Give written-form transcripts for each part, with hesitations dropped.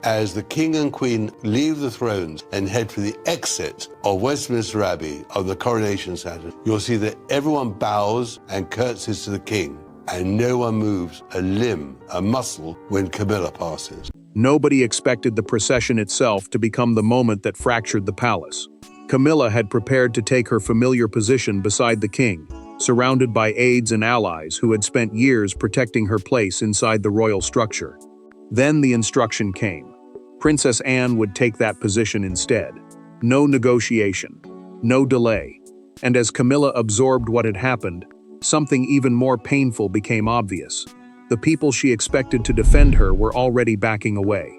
As the king and queen leave the thrones and head for the exit of Westminster Abbey of the coronation ceremony, you'll see that everyone bows and curtsies to the king, and no one moves a limb, a muscle, when Camilla passes. Nobody expected the procession itself to become the moment that fractured the palace. Camilla had prepared to take her familiar position beside the king, surrounded by aides and allies who had spent years protecting her place inside the royal structure. Then the instruction came. Princess Anne would take that position instead. No negotiation, no delay. And as Camilla absorbed what had happened, something even more painful became obvious. The people she expected to defend her were already backing away.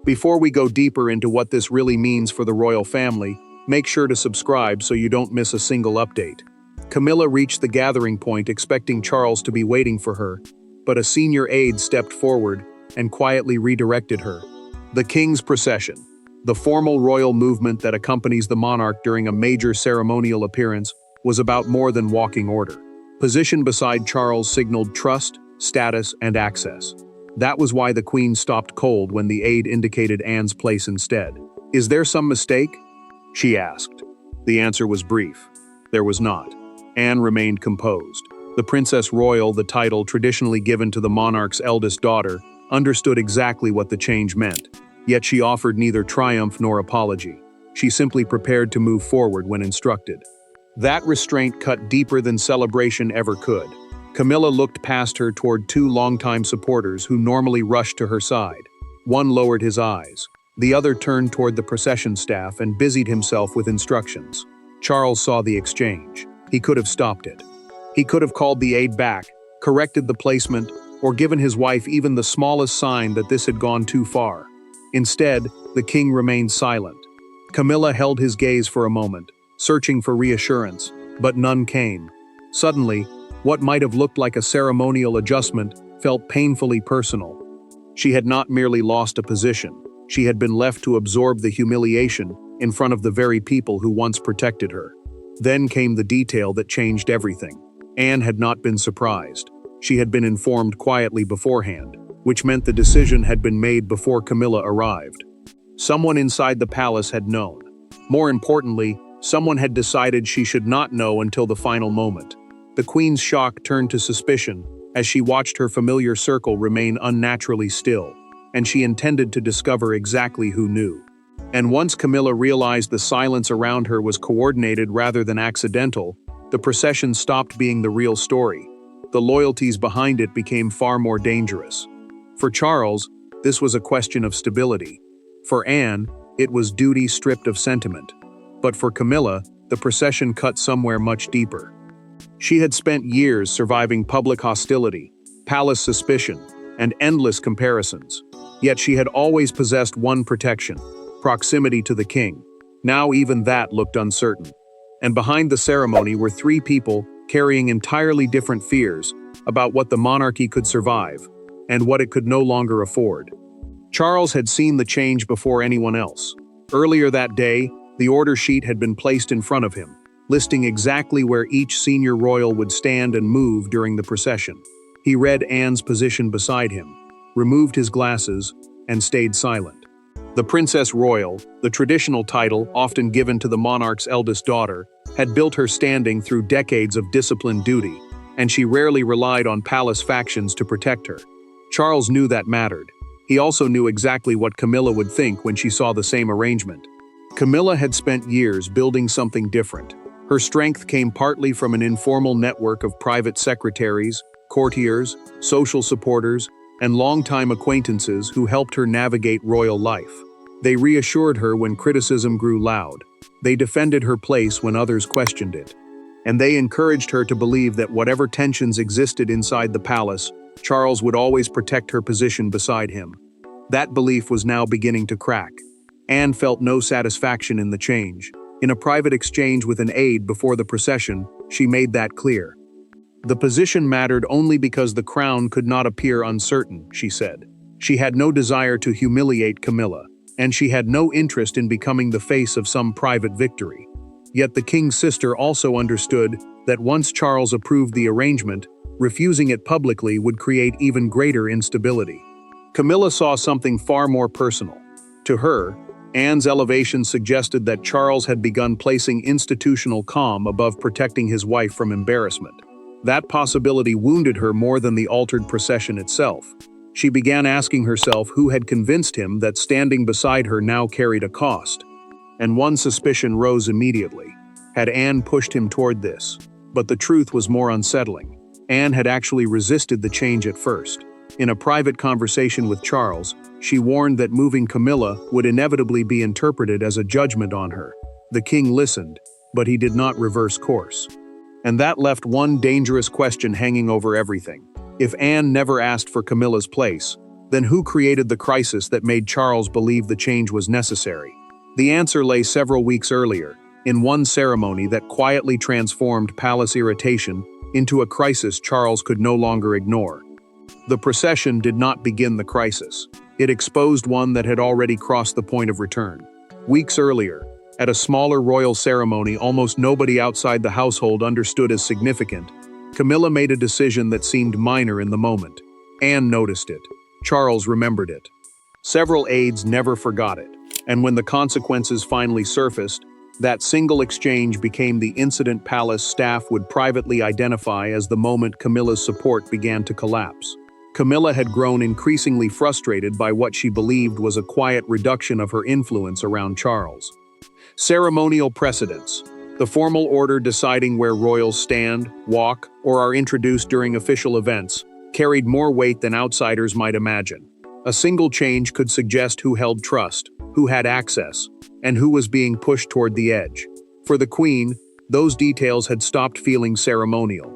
Before we go deeper into what this really means for the royal family, make sure to subscribe so you don't miss a single update. Camilla reached the gathering point expecting Charles to be waiting for her, but a senior aide stepped forward and quietly redirected her. The King's Procession, the formal royal movement that accompanies the monarch during a major ceremonial appearance, was about more than walking order. Position beside Charles signaled trust, status, and access. That was why the Queen stopped cold when the aide indicated Anne's place instead. "Is there some mistake?" she asked. The answer was brief. There was not. Anne remained composed. The Princess Royal, the title traditionally given to the monarch's eldest daughter, understood exactly what the change meant. Yet she offered neither triumph nor apology. She simply prepared to move forward when instructed. That restraint cut deeper than celebration ever could. Camilla looked past her toward two longtime supporters who normally rushed to her side. One lowered his eyes. The other turned toward the procession staff and busied himself with instructions. Charles saw the exchange. He could have stopped it. He could have called the aide back, corrected the placement, or given his wife even the smallest sign that this had gone too far. Instead, the king remained silent. Camilla held his gaze for a moment, searching for reassurance, but none came. Suddenly, what might have looked like a ceremonial adjustment felt painfully personal. She had not merely lost a position, she had been left to absorb the humiliation in front of the very people who once protected her. Then came the detail that changed everything. Anne had not been surprised. She had been informed quietly beforehand, which meant the decision had been made before Camilla arrived. Someone inside the palace had known. More importantly, someone had decided she should not know until the final moment. The Queen's shock turned to suspicion as she watched her familiar circle remain unnaturally still, and she intended to discover exactly who knew. And once Camilla realized the silence around her was coordinated rather than accidental, the procession stopped being the real story. The loyalties behind it became far more dangerous. For Charles, this was a question of stability. For Anne, it was duty stripped of sentiment. But for Camilla, the procession cut somewhere much deeper. She had spent years surviving public hostility, palace suspicion, and endless comparisons. Yet she had always possessed one protection: proximity to the king. Now even that looked uncertain. And behind the ceremony were three people carrying entirely different fears about what the monarchy could survive and what it could no longer afford. Charles had seen the change before anyone else. Earlier that day, the order sheet had been placed in front of him, listing exactly where each senior royal would stand and move during the procession. He read Anne's position beside him, removed his glasses, and stayed silent. The Princess Royal, the traditional title often given to the monarch's eldest daughter, had built her standing through decades of disciplined duty, and she rarely relied on palace factions to protect her. Charles knew that mattered. He also knew exactly what Camilla would think when she saw the same arrangement. Camilla had spent years building something different. Her strength came partly from an informal network of private secretaries, courtiers, social supporters, and longtime acquaintances who helped her navigate royal life. They reassured her when criticism grew loud. They defended her place when others questioned it. And they encouraged her to believe that whatever tensions existed inside the palace, Charles would always protect her position beside him. That belief was now beginning to crack. Anne felt no satisfaction in the change. In a private exchange with an aide before the procession, she made that clear. The position mattered only because the crown could not appear uncertain, she said. She had no desire to humiliate Camilla, and she had no interest in becoming the face of some private victory. Yet the king's sister also understood that once Charles approved the arrangement, refusing it publicly would create even greater instability. Camilla saw something far more personal. To her, Anne's elevation suggested that Charles had begun placing institutional calm above protecting his wife from embarrassment. That possibility wounded her more than the altered procession itself. She began asking herself who had convinced him that standing beside her now carried a cost. And one suspicion rose immediately. Had Anne pushed him toward this? But the truth was more unsettling. Anne had actually resisted the change at first. In a private conversation with Charles, she warned that moving Camilla would inevitably be interpreted as a judgment on her. The king listened, but he did not reverse course. And that left one dangerous question hanging over everything. If Anne never asked for Camilla's place, then who created the crisis that made Charles believe the change was necessary? The answer lay several weeks earlier, in one ceremony that quietly transformed palace irritation into a crisis Charles could no longer ignore. The procession did not begin the crisis. It exposed one that had already crossed the point of return. Weeks earlier, at a smaller royal ceremony almost nobody outside the household understood as significant, Camilla made a decision that seemed minor in the moment. Anne noticed it. Charles remembered it. Several aides never forgot it, and when the consequences finally surfaced, that single exchange became the incident palace staff would privately identify as the moment Camilla's support began to collapse. Camilla had grown increasingly frustrated by what she believed was a quiet reduction of her influence around Charles. Ceremonial precedents, the formal order deciding where royals stand, walk, or are introduced during official events, carried more weight than outsiders might imagine. A single change could suggest who held trust, who had access, and who was being pushed toward the edge. For the Queen, those details had stopped feeling ceremonial.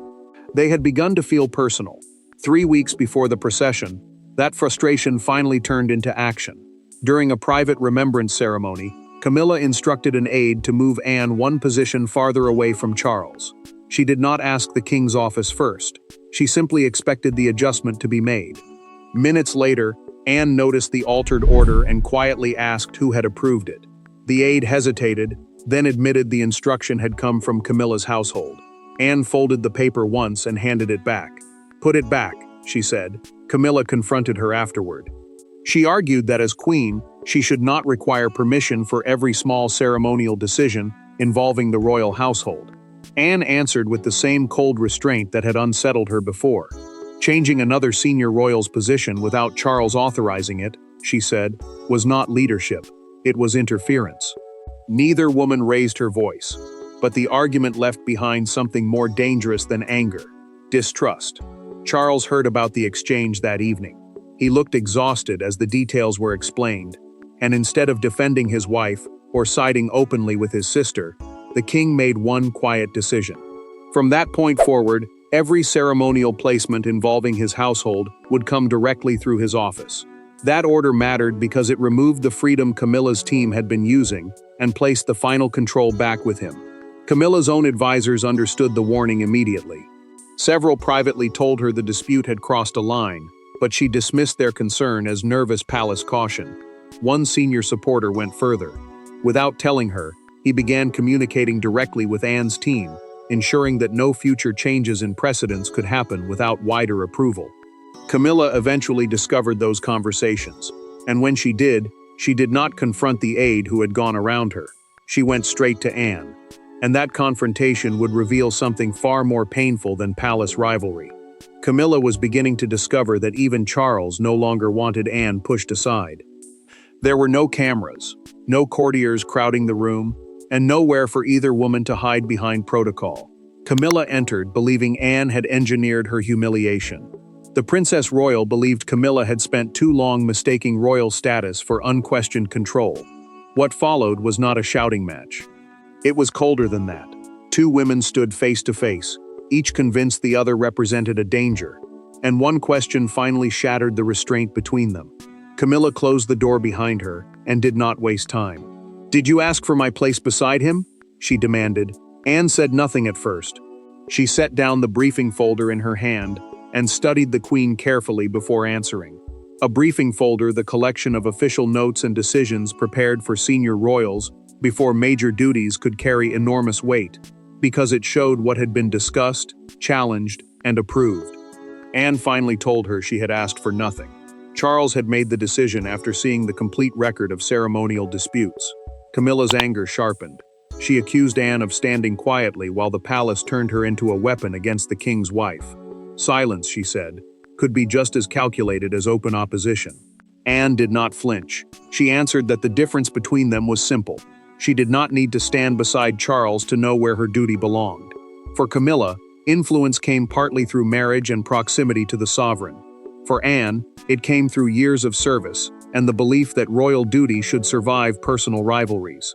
They had begun to feel personal. 3 weeks before the procession, that frustration finally turned into action. During a private remembrance ceremony, Camilla instructed an aide to move Anne one position farther away from Charles. She did not ask the king's office first. She simply expected the adjustment to be made. Minutes later, Anne noticed the altered order and quietly asked who had approved it. The aide hesitated, then admitted the instruction had come from Camilla's household. Anne folded the paper once and handed it back. "Put it back," she said. Camilla confronted her afterward. She argued that as queen, she should not require permission for every small ceremonial decision involving the royal household. Anne answered with the same cold restraint that had unsettled her before. Changing another senior royal's position without Charles authorizing it, she said, was not leadership, it was interference. Neither woman raised her voice, but the argument left behind something more dangerous than anger: distrust. Charles heard about the exchange that evening. He looked exhausted as the details were explained, and instead of defending his wife or siding openly with his sister, the king made one quiet decision. From that point forward, every ceremonial placement involving his household would come directly through his office. That order mattered because it removed the freedom Camilla's team had been using and placed the final control back with him. Camilla's own advisors understood the warning immediately. Several privately told her the dispute had crossed a line, but she dismissed their concern as nervous palace caution. One senior supporter went further. Without telling her, he began communicating directly with Anne's team, ensuring that no future changes in precedence could happen without wider approval. Camilla eventually discovered those conversations, and when she did not confront the aide who had gone around her. She went straight to Anne, and that confrontation would reveal something far more painful than palace rivalry. Camilla was beginning to discover that even Charles no longer wanted Anne pushed aside. There were no cameras, no courtiers crowding the room, and nowhere for either woman to hide behind protocol. Camilla entered, believing Anne had engineered her humiliation. The Princess Royal believed Camilla had spent too long mistaking royal status for unquestioned control. What followed was not a shouting match. It was colder than that. Two women stood face to face, each convinced the other represented a danger, and one question finally shattered the restraint between them. Camilla closed the door behind her and did not waste time. "Did you ask for my place beside him?" she demanded. Anne said nothing at first. She set down the briefing folder in her hand and studied the Queen carefully before answering. A briefing folder, the collection of official notes and decisions prepared for senior royals before major duties could carry enormous weight, because it showed what had been discussed, challenged, and approved. Anne finally told her she had asked for nothing. Charles had made the decision after seeing the complete record of ceremonial disputes. Camilla's anger sharpened. She accused Anne of standing quietly while the palace turned her into a weapon against the king's wife. Silence, she said, could be just as calculated as open opposition. Anne did not flinch. She answered that the difference between them was simple. She did not need to stand beside Charles to know where her duty belonged. For Camilla, influence came partly through marriage and proximity to the sovereign. For Anne, it came through years of service and the belief that royal duty should survive personal rivalries.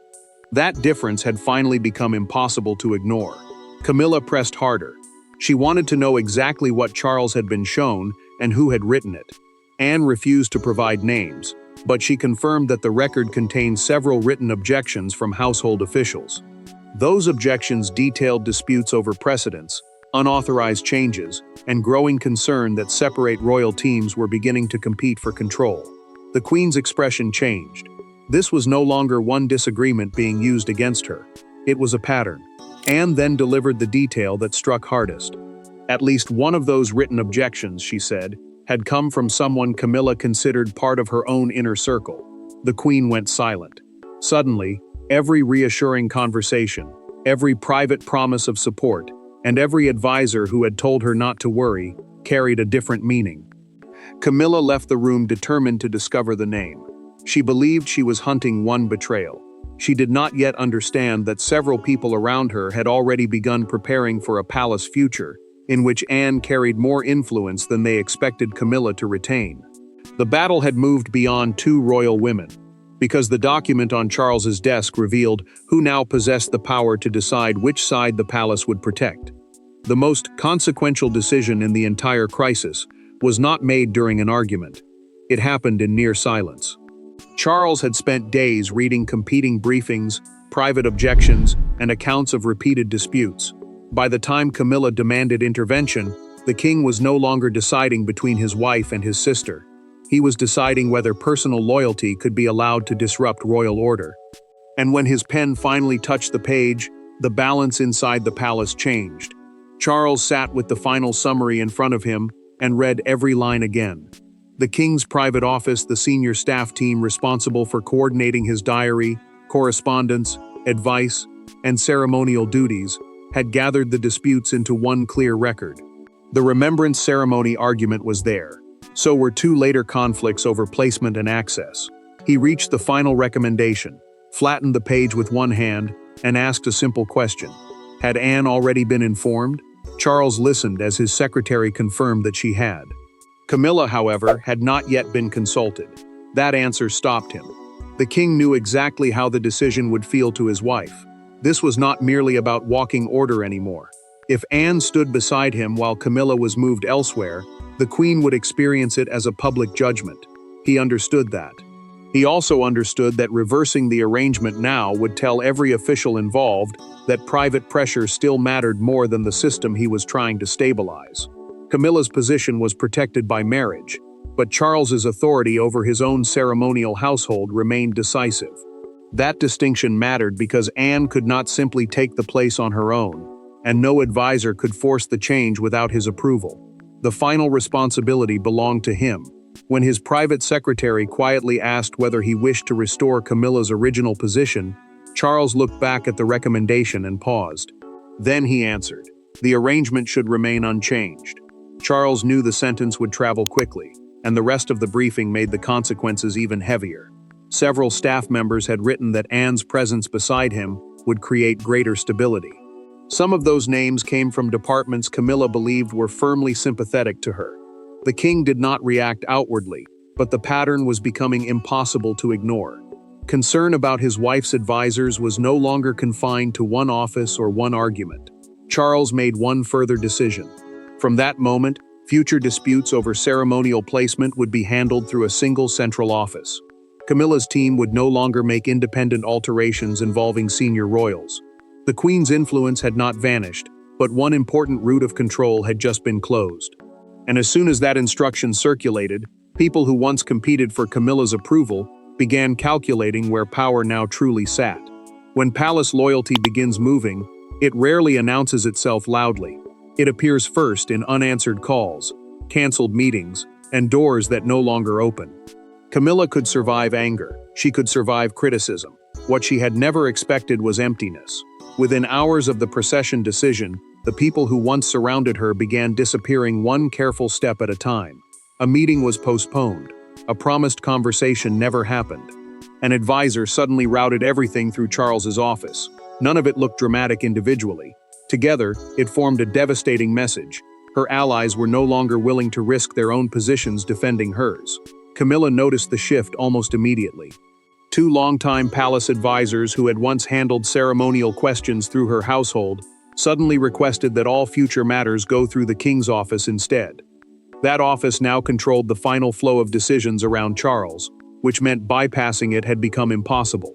That difference had finally become impossible to ignore. Camilla pressed harder. She wanted to know exactly what Charles had been shown and who had written it. Anne refused to provide names, but she confirmed that the record contained several written objections from household officials. Those objections detailed disputes over precedence, unauthorized changes, and growing concern that separate royal teams were beginning to compete for control. The Queen's expression changed. This was no longer one disagreement being used against her. It was a pattern. Anne then delivered the detail that struck hardest. At least one of those written objections, she said, had come from someone Camilla considered part of her own inner circle. The Queen went silent. Suddenly, every reassuring conversation, every private promise of support, and every advisor who had told her not to worry, carried a different meaning. Camilla left the room determined to discover the name. She believed she was hunting one betrayal. She did not yet understand that several people around her had already begun preparing for a palace future, in which Anne carried more influence than they expected Camilla to retain. The battle had moved beyond two royal women, because the document on Charles's desk revealed who now possessed the power to decide which side the palace would protect. The most consequential decision in the entire crisis was not made during an argument. It happened in near silence. Charles had spent days reading competing briefings, private objections, and accounts of repeated disputes. By the time Camilla demanded intervention, the king was no longer deciding between his wife and his sister. He was deciding whether personal loyalty could be allowed to disrupt royal order. And when his pen finally touched the page, the balance inside the palace changed. Charles sat with the final summary in front of him and read every line again. The king's private office, the senior staff team responsible for coordinating his diary, correspondence, advice, and ceremonial duties, had gathered the disputes into one clear record. The remembrance ceremony argument was there. So were two later conflicts over placement and access. He reached the final recommendation, flattened the page with one hand, and asked a simple question. Had Anne already been informed? Charles listened as his secretary confirmed that she had. Camilla, however, had not yet been consulted. That answer stopped him. The king knew exactly how the decision would feel to his wife. This was not merely about walking order anymore. If Anne stood beside him while Camilla was moved elsewhere, the Queen would experience it as a public judgment. He understood that. He also understood that reversing the arrangement now would tell every official involved that private pressure still mattered more than the system he was trying to stabilize. Camilla's position was protected by marriage, but Charles's authority over his own ceremonial household remained decisive. That distinction mattered because Anne could not simply take the place on her own, and no advisor could force the change without his approval. The final responsibility belonged to him. When his private secretary quietly asked whether he wished to restore Camilla's original position, Charles looked back at the recommendation and paused. Then he answered, "The arrangement should remain unchanged." Charles knew the sentence would travel quickly, and the rest of the briefing made the consequences even heavier. Several staff members had written that Anne's presence beside him would create greater stability. Some of those names came from departments Camilla believed were firmly sympathetic to her. The king did not react outwardly, but the pattern was becoming impossible to ignore. Concern about his wife's advisors was no longer confined to one office or one argument. Charles made one further decision. From that moment, future disputes over ceremonial placement would be handled through a single central office. Camilla's team would no longer make independent alterations involving senior royals. The Queen's influence had not vanished, but one important route of control had just been closed. And as soon as that instruction circulated, people who once competed for Camilla's approval began calculating where power now truly sat. When palace loyalty begins moving, it rarely announces itself loudly. It appears first in unanswered calls, canceled meetings, and doors that no longer open. Camilla could survive anger. She could survive criticism. What she had never expected was emptiness. Within hours of the procession decision, the people who once surrounded her began disappearing one careful step at a time. A meeting was postponed. A promised conversation never happened. An advisor suddenly routed everything through Charles's office. None of it looked dramatic individually. Together, it formed a devastating message. Her allies were no longer willing to risk their own positions defending hers. Camilla noticed the shift almost immediately. Two longtime palace advisors who had once handled ceremonial questions through her household suddenly requested that all future matters go through the king's office instead. That office now controlled the final flow of decisions around Charles, which meant bypassing it had become impossible.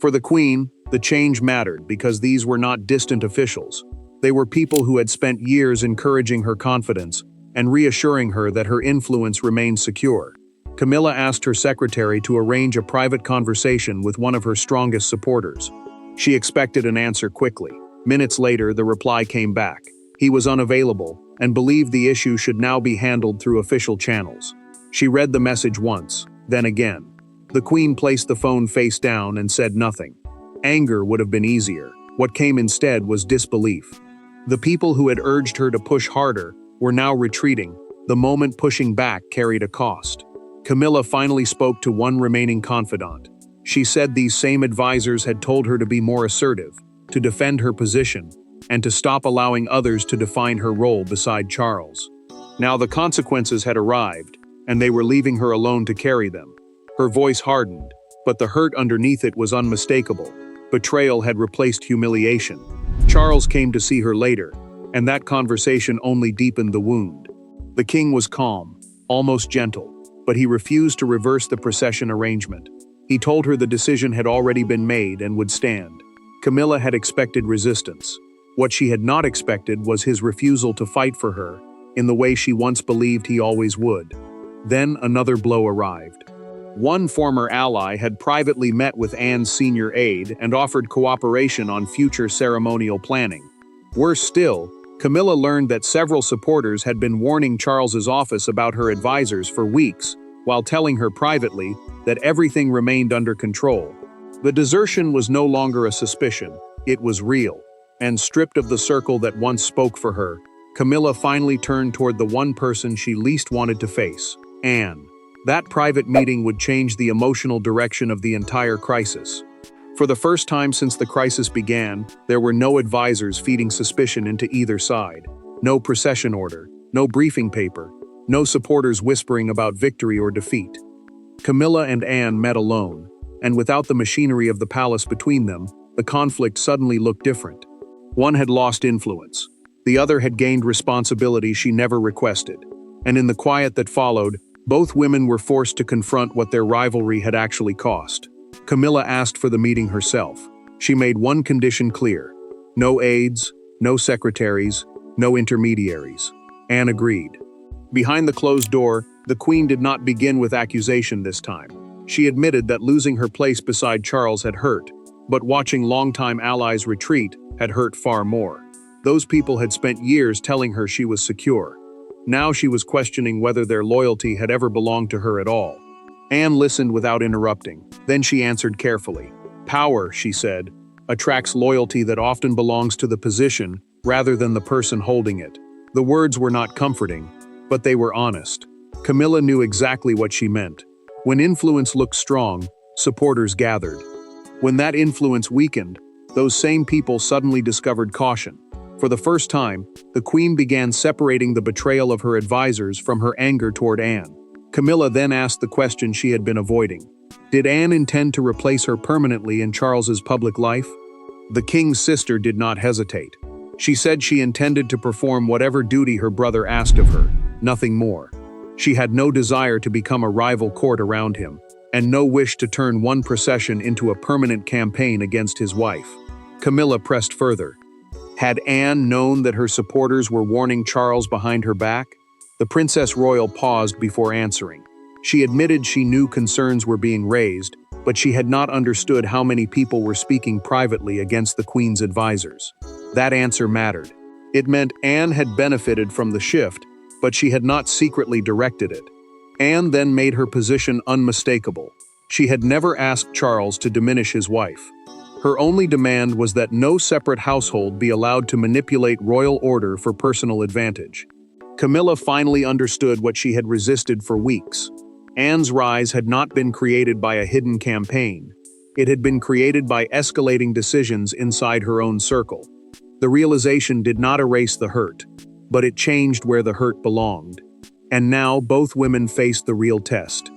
For the queen, the change mattered because these were not distant officials. They were people who had spent years encouraging her confidence and reassuring her that her influence remained secure. Camilla asked her secretary to arrange a private conversation with one of her strongest supporters. She expected an answer quickly. Minutes later, the reply came back. He was unavailable and believed the issue should now be handled through official channels. She read the message once, then again. The queen placed the phone face down and said nothing. Anger would have been easier. What came instead was disbelief. The people who had urged her to push harder were now retreating. The moment pushing back carried a cost. Camilla finally spoke to one remaining confidant. She said these same advisors had told her to be more assertive, to defend her position, and to stop allowing others to define her role beside Charles. Now the consequences had arrived, and they were leaving her alone to carry them. Her voice hardened, but the hurt underneath it was unmistakable. Betrayal had replaced humiliation. Charles came to see her later, and that conversation only deepened the wound. The king was calm, almost gentle, but he refused to reverse the procession arrangement. He told her the decision had already been made and would stand. Camilla had expected resistance. What she had not expected was his refusal to fight for her, in the way she once believed he always would. Then another blow arrived. One former ally had privately met with Anne's senior aide and offered cooperation on future ceremonial planning. Worse still, Camilla learned that several supporters had been warning Charles's office about her advisors for weeks, while telling her privately that everything remained under control. The desertion was no longer a suspicion, it was real. And stripped of the circle that once spoke for her, Camilla finally turned toward the one person she least wanted to face, Anne. That private meeting would change the emotional direction of the entire crisis. For the first time since the crisis began, there were no advisors feeding suspicion into either side. No procession order, no briefing paper, no supporters whispering about victory or defeat. Camilla and Anne met alone, and without the machinery of the palace between them, the conflict suddenly looked different. One had lost influence. The other had gained responsibility she never requested. And in the quiet that followed, both women were forced to confront what their rivalry had actually cost. Camilla asked for the meeting herself. She made one condition clear: no aides, no secretaries, no intermediaries. Anne agreed. Behind the closed door, the queen did not begin with accusation this time. She admitted that losing her place beside Charles had hurt, but watching longtime allies retreat had hurt far more. Those people had spent years telling her she was secure. Now she was questioning whether their loyalty had ever belonged to her at all. Anne listened without interrupting. Then she answered carefully. Power, she said, attracts loyalty that often belongs to the position rather than the person holding it. The words were not comforting, but they were honest. Camilla knew exactly what she meant. When influence looked strong, supporters gathered. When that influence weakened, those same people suddenly discovered caution. For the first time, the queen began separating the betrayal of her advisors from her anger toward Anne. Camilla then asked the question she had been avoiding. Did Anne intend to replace her permanently in Charles's public life? The king's sister did not hesitate. She said she intended to perform whatever duty her brother asked of her, nothing more. She had no desire to become a rival court around him, and no wish to turn one procession into a permanent campaign against his wife. Camilla pressed further. Had Anne known that her supporters were warning Charles behind her back? The Princess Royal paused before answering. She admitted she knew concerns were being raised, but she had not understood how many people were speaking privately against the Queen's advisors. That answer mattered. It meant Anne had benefited from the shift, but she had not secretly directed it. Anne then made her position unmistakable. She had never asked Charles to diminish his wife. Her only demand was that no separate household be allowed to manipulate royal order for personal advantage. Camilla finally understood what she had resisted for weeks. Anne's rise had not been created by a hidden campaign. It had been created by escalating decisions inside her own circle. The realization did not erase the hurt, but it changed where the hurt belonged. And now both women faced the real test.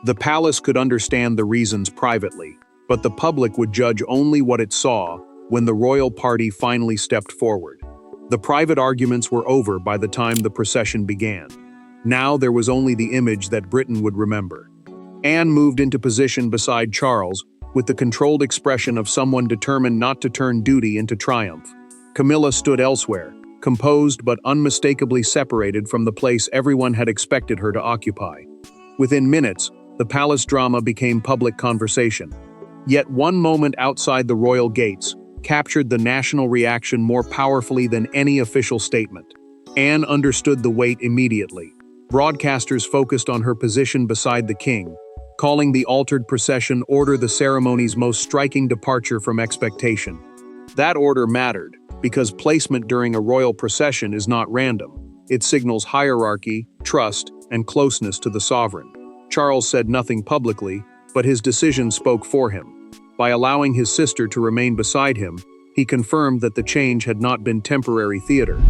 The palace could understand the reasons privately, but the public would judge only what it saw when the royal party finally stepped forward. The private arguments were over by the time the procession began. Now there was only the image that Britain would remember. Anne moved into position beside Charles, with the controlled expression of someone determined not to turn duty into triumph. Camilla stood elsewhere, composed but unmistakably separated from the place everyone had expected her to occupy. Within minutes, the palace drama became public conversation. Yet one moment outside the royal gates captured the national reaction more powerfully than any official statement. Anne understood the weight immediately. Broadcasters focused on her position beside the king, calling the altered procession order the ceremony's most striking departure from expectation. That order mattered, because placement during a royal procession is not random. It signals hierarchy, trust, and closeness to the sovereign. Charles said nothing publicly, but his decision spoke for him. By allowing his sister to remain beside him, he confirmed that the change had not been temporary theater.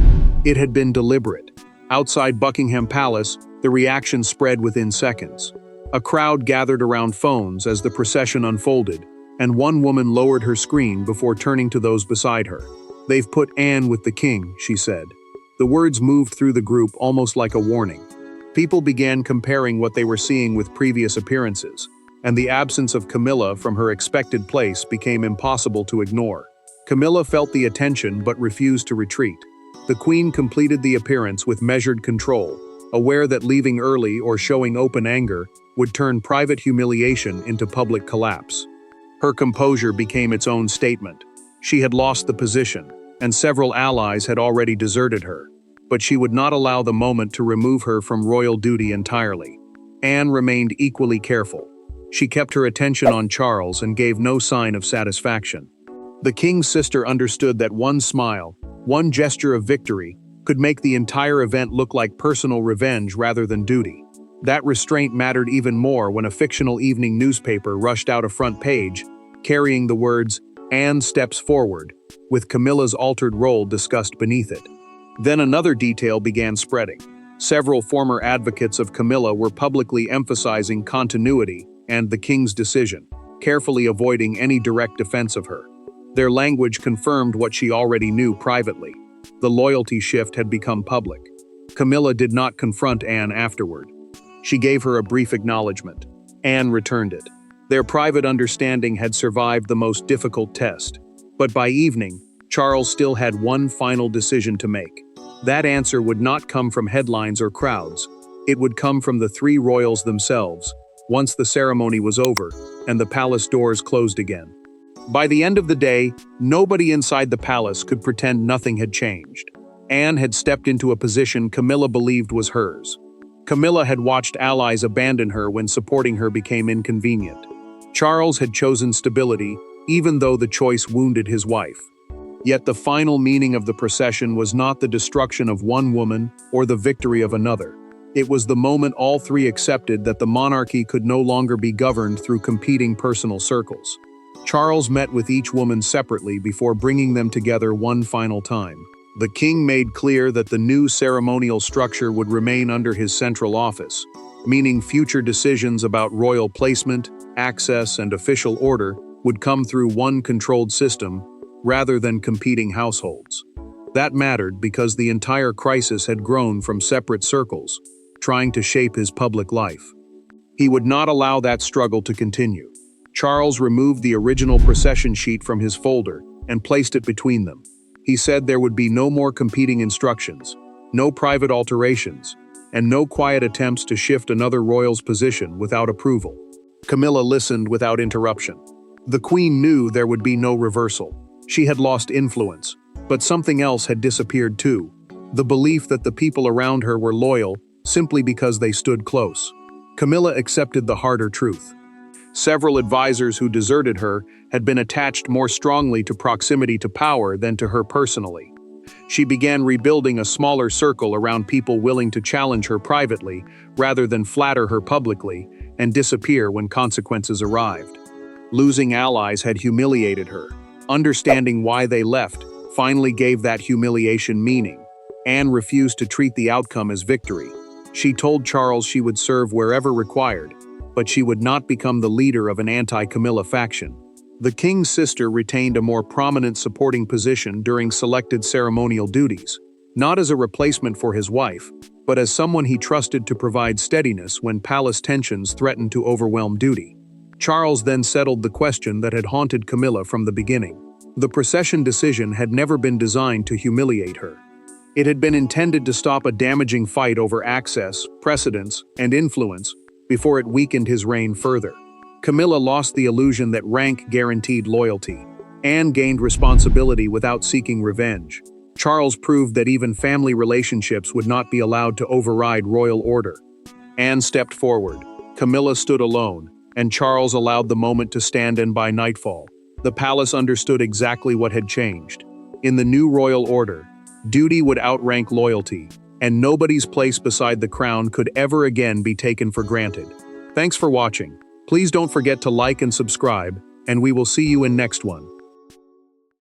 It had been deliberate. Outside Buckingham Palace, the reaction spread within seconds. A crowd gathered around phones as the procession unfolded, and one woman lowered her screen before turning to those beside her. "They've put Anne with the king," she said. The words moved through the group almost like a warning. People began comparing what they were seeing with previous appearances, and the absence of Camilla from her expected place became impossible to ignore. Camilla felt the attention but refused to retreat. The queen completed the appearance with measured control, aware that leaving early or showing open anger would turn private humiliation into public collapse. Her composure became its own statement. She had lost the position, and several allies had already deserted her, but she would not allow the moment to remove her from royal duty entirely. Anne remained equally careful. She kept her attention on Charles and gave no sign of satisfaction. The king's sister understood that one smile, one gesture of victory, could make the entire event look like personal revenge rather than duty. That restraint mattered even more when a fictional evening newspaper rushed out a front page, carrying the words, "Anne steps forward," with Camilla's altered role discussed beneath it. Then another detail began spreading. Several former advocates of Camilla were publicly emphasizing continuity and the king's decision, carefully avoiding any direct defense of her. Their language confirmed what she already knew privately. The loyalty shift had become public. Camilla did not confront Anne afterward. She gave her a brief acknowledgement. Anne returned it. Their private understanding had survived the most difficult test. But by evening, Charles still had one final decision to make. That answer would not come from headlines or crowds. It would come from the three royals themselves, once the ceremony was over and the palace doors closed again. By the end of the day, nobody inside the palace could pretend nothing had changed. Anne had stepped into a position Camilla believed was hers. Camilla had watched allies abandon her when supporting her became inconvenient. Charles had chosen stability, even though the choice wounded his wife. Yet the final meaning of the procession was not the destruction of one woman or the victory of another. It was the moment all three accepted that the monarchy could no longer be governed through competing personal circles. Charles met with each woman separately before bringing them together one final time. The king made clear that the new ceremonial structure would remain under his central office, meaning future decisions about royal placement, access, and official order would come through one controlled system rather than competing households. That mattered because the entire crisis had grown from separate circles, trying to shape his public life. He would not allow that struggle to continue. Charles removed the original procession sheet from his folder and placed it between them. He said there would be no more competing instructions, no private alterations, and no quiet attempts to shift another royal's position without approval. Camilla listened without interruption. The queen knew there would be no reversal. She had lost influence, but something else had disappeared too. The belief that the people around her were loyal simply because they stood close. Camilla accepted the harder truth. Several advisors who deserted her had been attached more strongly to proximity to power than to her personally. She began rebuilding a smaller circle around people willing to challenge her privately rather than flatter her publicly and disappear when consequences arrived. Losing allies had humiliated her. Understanding why they left finally gave that humiliation meaning. Anne refused to treat the outcome as victory. She told Charles she would serve wherever required, but she would not become the leader of an anti-Camilla faction. The king's sister retained a more prominent supporting position during selected ceremonial duties, not as a replacement for his wife, but as someone he trusted to provide steadiness when palace tensions threatened to overwhelm duty. Charles then settled the question that had haunted Camilla from the beginning. The procession decision had never been designed to humiliate her. It had been intended to stop a damaging fight over access, precedence, and influence before it weakened his reign further. Camilla lost the illusion that rank guaranteed loyalty. Anne gained responsibility without seeking revenge. Charles proved that even family relationships would not be allowed to override royal order. Anne stepped forward. Camilla stood alone, and Charles allowed the moment to stand in by nightfall. The palace understood exactly what had changed. In the new royal order, duty would outrank loyalty, and nobody's place beside the crown could ever again be taken for granted. Thanks for watching. Please don't forget to like and subscribe, and we will see you in next one.